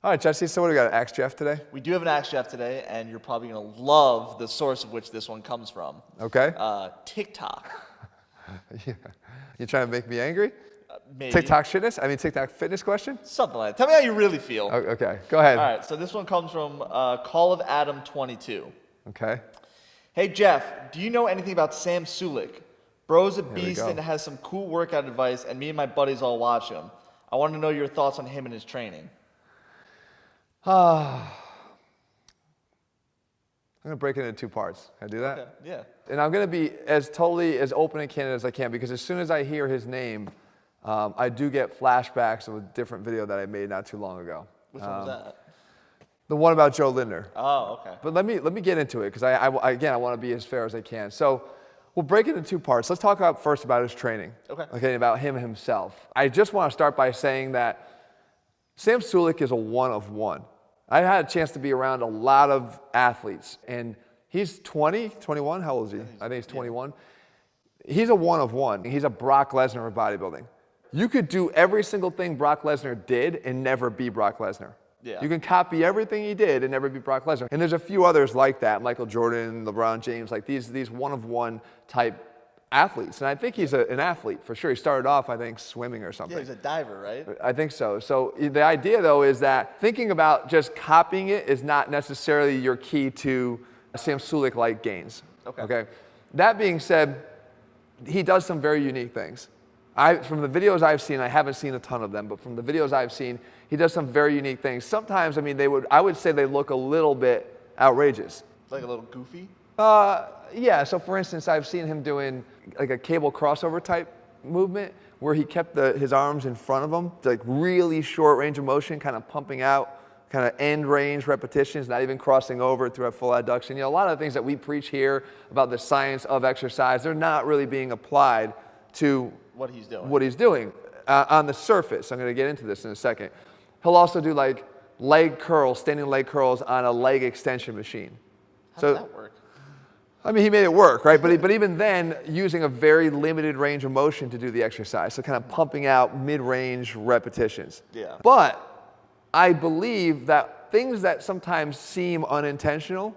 All right, Jesse, so what do we got, Ask Jeff today? We do have an Ask Jeff today, and you're probably going to love the source of which this one comes from. Okay. TikTok. Yeah. You trying to make me angry? Maybe. TikTok fitness question? Something like that. Tell me how you really feel. Okay, go ahead. All right, so this one comes from Call of Adam 22. Okay. Hey, Jeff, do you know anything about Sam Sulek? Bro's a we beast go. and has some cool workout advice, and me and my buddies all watch him. I want to know your thoughts on him and his training. I'm going to break it into two parts. Can I do that? Okay, yeah. And I'm going to be as open and candid as I can, because as soon as I hear his name, I do get flashbacks of a different video that I made not too long ago. Which one was that? The one about Joe Lindner. Oh, okay. But let me get into it, because I want to be as fair as I can. So we'll break it into two parts. Let's talk first about his training. Okay, about him himself. I just want to start by saying that Sam Sulek is a one of one. I had a chance to be around a lot of athletes, and he's 20, 21, how old is he? I think he's 21. Yeah. He's a one of one. He's a Brock Lesnar of bodybuilding. You could do every single thing Brock Lesnar did and never be Brock Lesnar. Yeah. You can copy everything he did and never be Brock Lesnar. And there's a few others like that, Michael Jordan, LeBron James, like these one of one type athletes. And I think he's an athlete for sure. He started off, I think, swimming or something. Yeah, he's a diver, right? I think so. So the idea, though, is that thinking about just copying it is not necessarily your key to Sam Sulek-like gains. Okay. That being said, he does some very unique things. From the videos I've seen, I haven't seen a ton of them, but from the videos I've seen, he does some very unique things. Sometimes, I mean, I would say they look a little bit outrageous. Like a little goofy? Yeah, so for instance, I've seen him doing like a cable crossover type movement where he kept his arms in front of him, like really short range of motion, kind of pumping out, kind of end range repetitions, not even crossing over through a full adduction. You know, a lot of the things that we preach here about the science of exercise, they're not really being applied to what he's doing. On the surface. I'm going to get into this in a second. He'll also do like standing leg curls on a leg extension machine. How does that work? I mean, he made it work, right? But even then, using a very limited range of motion to do the exercise, so kind of pumping out mid-range repetitions. Yeah. But I believe that things that sometimes seem unintentional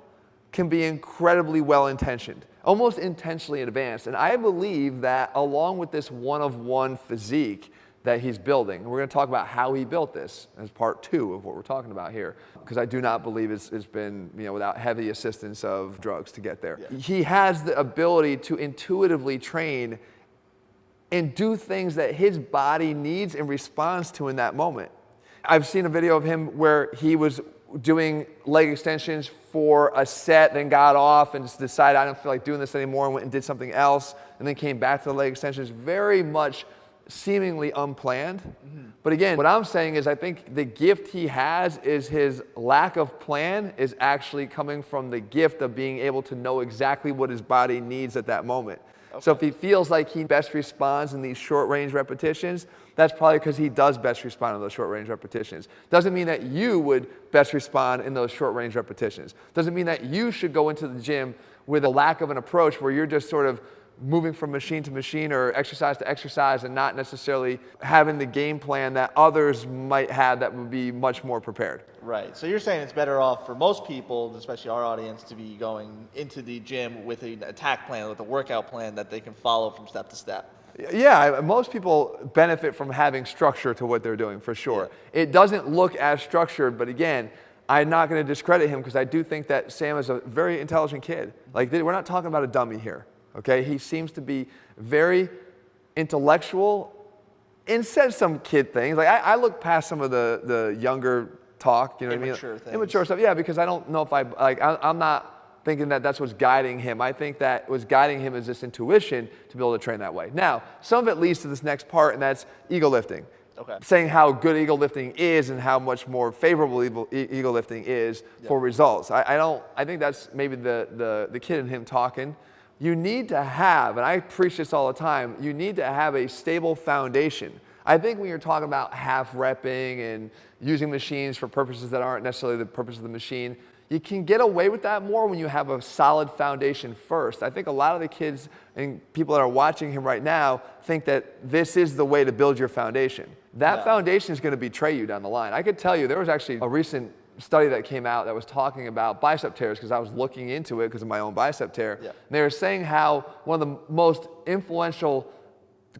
can be incredibly well-intentioned, almost intentionally advanced. And I believe that along with this one-of-one physique that he's building, and we're going to talk about how he built this as part two of what we're talking about here, because I do not believe it's been without heavy assistance of drugs to get there. Yeah. He has the ability to intuitively train and do things that his body needs and responds to in that moment. I've seen a video of him where he was doing leg extensions for a set, then got off and just decided, I don't feel like doing this anymore, and went and did something else, and then came back to the leg extensions. Very much seemingly unplanned. Mm-hmm. But again, what I'm saying is I think the gift he has is his lack of plan is actually coming from the gift of being able to know exactly what his body needs at that moment. Okay. So if he feels like he best responds in these short range repetitions, that's probably because he does best respond in those short range repetitions. Doesn't mean that you would best respond in those short range repetitions. Doesn't mean that you should go into the gym with a lack of an approach where you're just sort of moving from machine to machine or exercise to exercise and not necessarily having the game plan that others might have that would be much more prepared. Right. So you're saying it's better off for most people, especially our audience, to be going into the gym with an attack plan, with a workout plan that they can follow from step to step. Yeah, most people benefit from having structure to what they're doing, for sure. Yeah. It doesn't look as structured, but again, I'm not going to discredit him because I do think that Sam is a very intelligent kid. Like, we're not talking about a dummy here. Okay, he seems to be very intellectual and says some kid things. Like I look past some of the younger talk, you know what I mean? Things. Immature stuff, yeah, because I don't know if I'm not thinking that that's what's guiding him. I think that what's guiding him is this intuition to be able to train that way. Now, some of it leads to this next part, and that's ego lifting. Okay. Saying how good ego lifting is and how much more favorable ego lifting is for results. I think that's maybe the kid in him talking. You need to have, and I preach this all the time, you need to have a stable foundation. I think when you're talking about half repping and using machines for purposes that aren't necessarily the purpose of the machine, you can get away with that more when you have a solid foundation first. I think a lot of the kids and people that are watching him right now think that this is the way to build your foundation. that foundation is going to betray you down the line. I could tell you, there was actually a recent study that came out that was talking about bicep tears, because I was looking into it because of my own bicep tear. Yeah. And they were saying how one of the most influential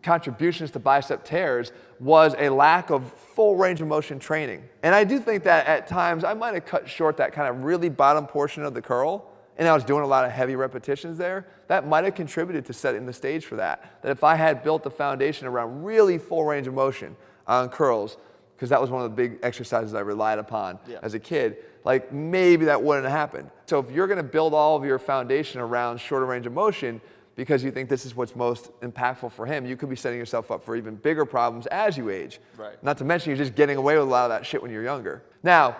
contributions to bicep tears was a lack of full range of motion training. And I do think that at times I might have cut short that kind of really bottom portion of the curl, and I was doing a lot of heavy repetitions there. That might have contributed to setting the stage for that. That if I had built the foundation around really full range of motion on curls, because that was one of the big exercises I relied upon as a kid, like maybe that wouldn't have happened. So if you're gonna build all of your foundation around shorter range of motion because you think this is what's most impactful for him, you could be setting yourself up for even bigger problems as you age. Right. Not to mention you're just getting away with a lot of that shit when you're younger. Now,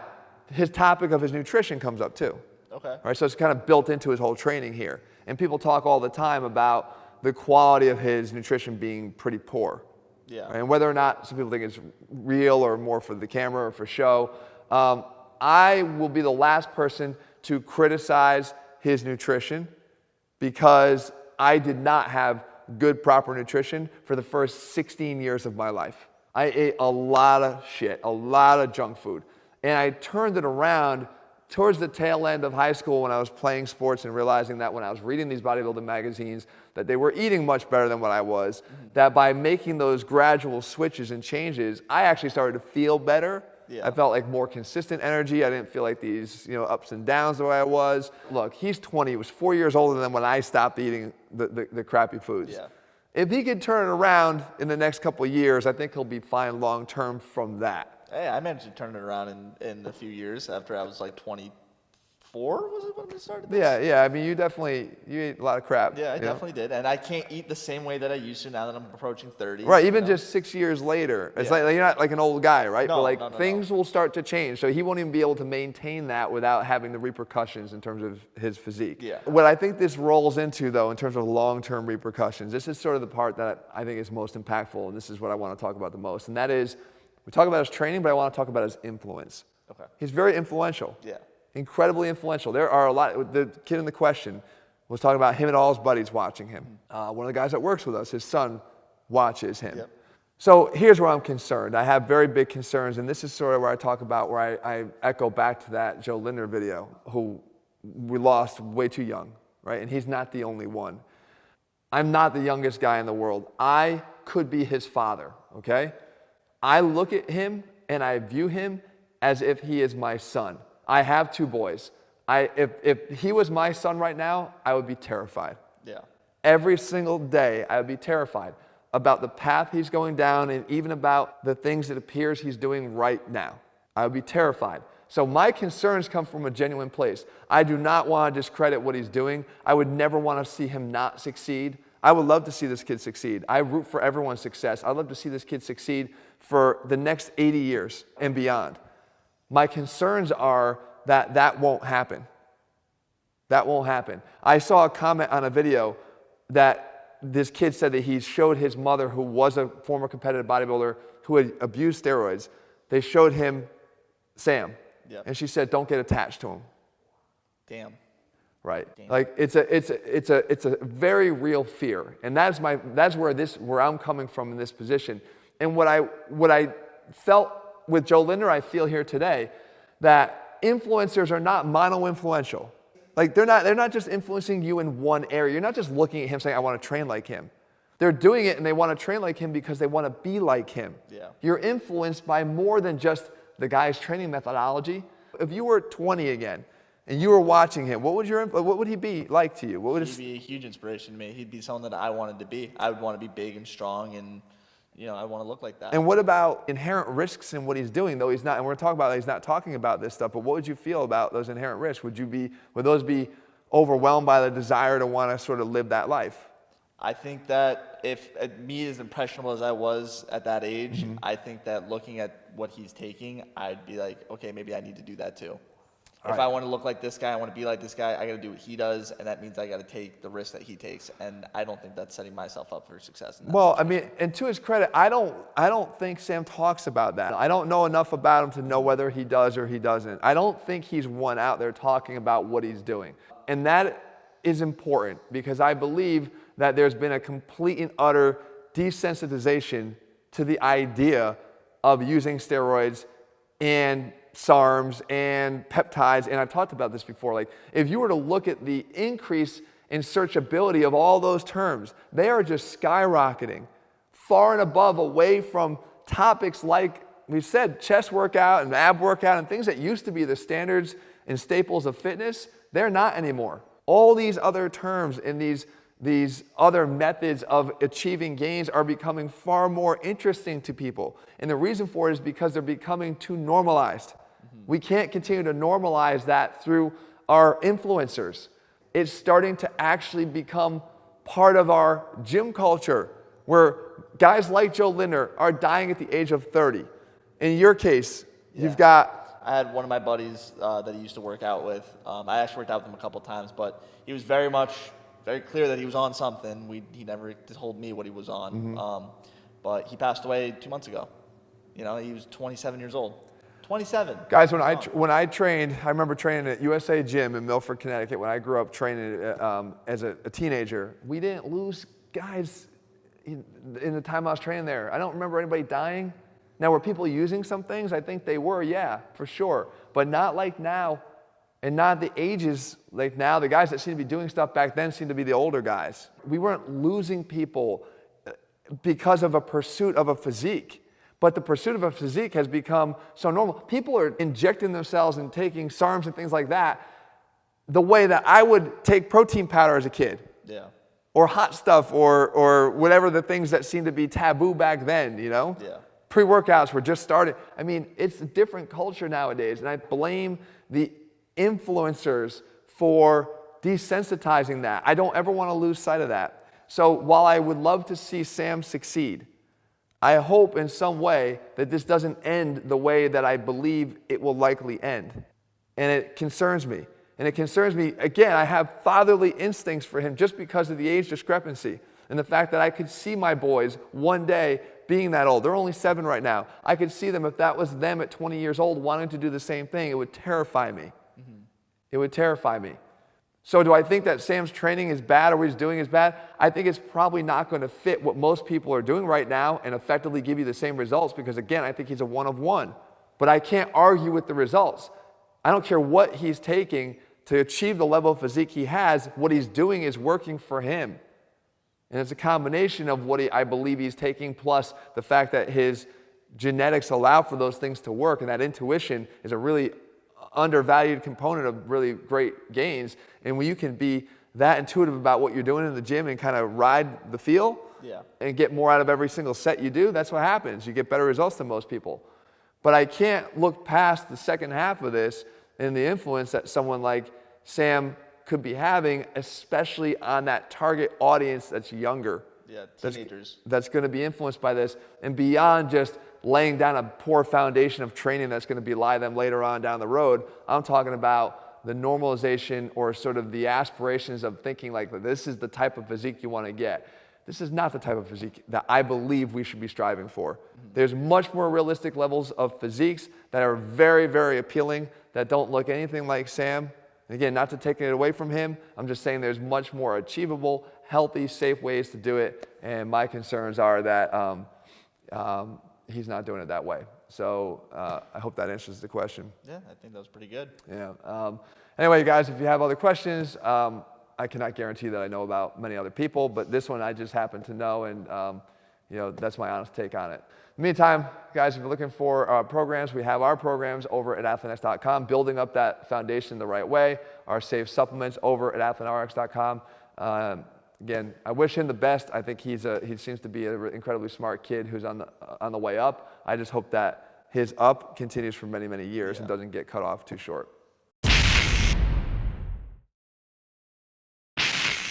his topic of his nutrition comes up too. Okay. Right, so it's kind of built into his whole training here. And people talk all the time about the quality of his nutrition being pretty poor. Yeah. Right? And whether or not some people think it's real or more for the camera or for show, I will be the last person to criticize his nutrition because I did not have good, proper nutrition for the first 16 years of my life. I ate a lot of shit, a lot of junk food. And I turned it around towards the tail end of high school when I was playing sports and realizing that when I was reading these bodybuilding magazines that they were eating much better than what I was, that by making those gradual switches and changes, I actually started to feel better. Yeah. I felt like more consistent energy. I didn't feel like these, ups and downs the way I was. Look, he's 20. He was 4 years older than when I stopped eating the crappy foods. Yeah. If he could turn it around in the next couple of years, I think he'll be fine long term from that. Hey, I managed to turn it around in a few years after I was like 24, was it when we started this? Yeah. I mean, you ate a lot of crap. Yeah, I definitely did. And I can't eat the same way that I used to now that I'm approaching 30. Right, even just 6 years later. It's like you're not like an old guy, right? No, but no, things will start to change. So he won't even be able to maintain that without having the repercussions in terms of his physique. Yeah. What I think this rolls into, though, in terms of long-term repercussions, this is sort of the part that I think is most impactful, and this is what I want to talk about the most. And that is, we talk about his training, but I want to talk about his influence. Okay. He's very influential. Yeah. Incredibly influential. There are a lot. The kid in the question was talking about him and all his buddies watching him. One of the guys that works with us, his son, watches him. Yep. So here's where I'm concerned. I have very big concerns, and this is sort of where I talk about where I echo back to that Joe Linder video, who we lost way too young, right? And he's not the only one. I'm not the youngest guy in the world. I could be his father, okay? I look at him and I view him as if he is my son. I have 2 boys. If he was my son right now, I would be terrified. Yeah. Every single day, I would be terrified about the path he's going down and even about the things it appears he's doing right now. I would be terrified. So my concerns come from a genuine place. I do not want to discredit what he's doing. I would never want to see him not succeed. I would love to see this kid succeed. I root for everyone's success. I'd love to see this kid succeed for the next 80 years and beyond. My concerns are that that won't happen. That won't happen. I saw a comment on a video that this kid said that he showed his mother, who was a former competitive bodybuilder who had abused steroids, they showed him Sam. Yep. And she said, don't get attached to him. Damn. Right. Damn. Like it's a very real fear. And that's where I'm coming from in this position. And what I felt with Joe Linder, I feel here today, that influencers are not mono-influential. Like they're not just influencing you in one area. You're not just looking at him saying, I want to train like him. They're doing it and they want to train like him because they want to be like him. Yeah. You're influenced by more than just the guy's training methodology. If you were 20 again and you were watching him, what would he be like to you? He'd be a huge inspiration to me. He'd be someone that I wanted to be. I would want to be big and strong, and I want to look like that. And what about inherent risks in what he's doing, though he's not, and we're talking about that he's not talking about this stuff, but what would you feel about those inherent risks? Would those be overwhelmed by the desire to want to sort of live that life? I think that if me as impressionable as I was at that age, I think that looking at what he's taking, I'd be like, okay, maybe I need to do that too. If I want to look like this guy, I want to be like this guy, I got to do what he does, and that means I got to take the risk that he takes. And I don't think that's setting myself up for success in that Well, situation. I mean, and to his credit, I don't think Sam talks about that. I don't know enough about him to know whether he does or he doesn't. I don't think he's one out there talking about what he's doing. And that is important because I believe that there's been a complete and utter desensitization to the idea of using steroids and SARMs and peptides, and I've talked about this before, like if you were to look at the increase in searchability of all those terms, they are just skyrocketing far and above, away from topics like we said, chest workout and ab workout and things that used to be the standards and staples of fitness. They're not anymore. All these other terms and these other methods of achieving gains are becoming far more interesting to people. And the reason for it is because they're becoming too normalized. We can't continue to normalize that through our influencers. It's starting to actually become part of our gym culture, where guys like Joe Linder are dying at the age of 30. In your case, you've got... I had one of my buddies that he used to work out with. I actually worked out with him a couple times, but he was very clear that he was on something. He never told me what he was on. But he passed away 2 months ago. You know, he was 27 years old. 27. Guys, when I trained, I remember training at USA Gym in Milford, Connecticut. When I grew up training as a teenager, we didn't lose guys in the time I was training there. I don't remember anybody dying. Now, were people using some things? I think they were, yeah, for sure. But not like now, and not the ages like now. The guys that seem to be doing stuff back then seem to be the older guys. We weren't losing people because of a pursuit of a physique. But the pursuit of a physique has become so normal. People are injecting themselves and taking SARMs and things like that the way that I would take protein powder as a kid. Yeah. Or hot stuff or whatever the things that seemed to be taboo back then, you know? Yeah. Pre-workouts were just started. I mean, it's a different culture nowadays, and I blame the influencers for desensitizing that. I don't ever want to lose sight of that. So while I would love to see Sam succeed, I hope in some way that this doesn't end the way that I believe it will likely end. And it concerns me. And it concerns me, again, I have fatherly instincts for him just because of the age discrepancy and the fact that I could see my boys one day being that old. They're only 7 right now. I could see them, if that was them at 20 years old wanting to do the same thing, it would terrify me. It would terrify me. So do I think that Sam's training is bad or what he's doing is bad? I think it's probably not going to fit what most people are doing right now and effectively give you the same results because, again, I think he's a one of one. But I can't argue with the results. I don't care what he's taking to achieve the level of physique he has. What he's doing is working for him. And it's a combination of what I believe he's taking plus the fact that his genetics allow for those things to work, and that intuition is a really undervalued component of really great gains. And when you can be that intuitive about what you're doing in the gym and kind of ride the feel and get more out of every single set you do, that's what happens. You get better results than most people. But I can't look past the second half of this and the influence that someone like Sam could be having, especially on that target audience that's younger. Yeah, teenagers. That's going to be influenced by this, and beyond just laying down a poor foundation of training that's going to belie them later on down the road. I'm talking about the normalization or sort of the aspirations of thinking like this is the type of physique you want to get. This is not the type of physique that I believe we should be striving for. There's much more realistic levels of physiques that are very, very appealing, that don't look anything like Sam. And again, not to take it away from him, I'm just saying there's much more achievable, healthy, safe ways to do it. And my concerns are that he's not doing it that way. So I hope that answers the question. Yeah, I think that was pretty good. Yeah. Anyway, guys, if you have other questions, I cannot guarantee that I know about many other people, but this one I just happen to know, and that's my honest take on it. In the meantime, guys, if you're looking for programs, we have our programs over at ATHLEAN-X.com, building up that foundation the right way. Our safe supplements over at ATHLEAN-RX.com. Again, I wish him the best. I think he seems to be an incredibly smart kid who's on the way up. I just hope that his up continues for many, many years and doesn't get cut off too short.